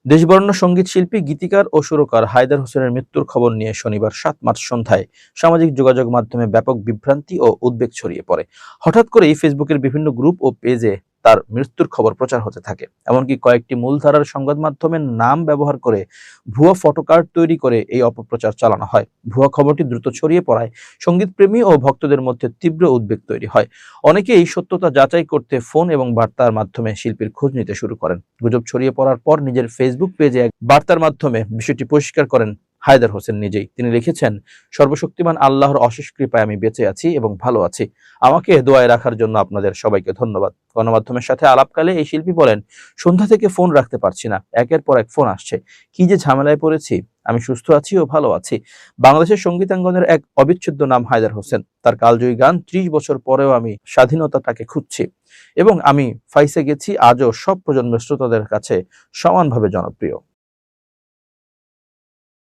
দেশবরেণ্য সঙ্গীত শিল্পী, গীতিকার ও সুরকার হায়দার হোসেনের মৃত্যুর খবর নিয়ে শনিবার ৭ মার্চ সন্ধ্যায় সামাজিক যোগাযোগ মাধ্যমে ব্যাপক বিভ্রান্তি ও উদ্বেগ ছড়িয়ে পড়ে। হঠাৎ করেই ফেসবুকের বিভিন্ন গ্রুপ ও পেজে তার মৃত্যুর খবর প্রচার হতে থাকে। এমনকি কয়েকটি মূলধারার সংবাদ মাধ্যমের নাম ব্যবহার করে ভুয়া ফটোকার্ড তৈরি করে এই অপপ্রচার চালানো হয়। ভুয়া খবরটি দ্রুত ছড়িয়ে পড়ায় সঙ্গীতপ্রেমী ও ভক্তদের মধ্যে তীব্র উদ্বেগ তৈরি হয়। অনেকেই সত্যতা যাচাই করতে ফোন এবং বার্তার মাধ্যমে শিল্পীর খোঁজ নিতে শুরু করেন। গুজব ছড়িয়ে পড়ার পর নিজের ফেসবুক পেজে এক বার্তার মাধ্যমে বিষয়টি পরিষ্কার করেন হায়দার হোসেন নিজেই। তিনি লিখেছেন, সর্বশক্তিমান আল্লাহর অশেষ কৃপায় আমি বেঁচে আছি এবং ভালো আছি। আমাকে দোয়ায় রাখার জন্য আপনাদের সবাইকে ধন্যবাদ। গণমাধ্যমের সাথে আলাপকালে এই শিল্পী বলেন, সন্ধ্যা থেকে ফোন রাখতে পারছি না, একের পর এক ফোন আসছে। কি যে ঝামেলায় পড়েছি। আমি সুস্থ আছি ও ভালো আছি। বাংলাদেশের সঙ্গীতাঙ্গনের এক অবিচ্ছেদ্য নাম হায়দার হোসেন। তার কালজয়ী গান ৩০ বছর পরেও আমি স্বাধীনতাটাকে খুঁজছি এবং আমি ফাইসে গেছি আজও সব প্রজন্মের শ্রোতাদের কাছে সমানভাবে জনপ্রিয়।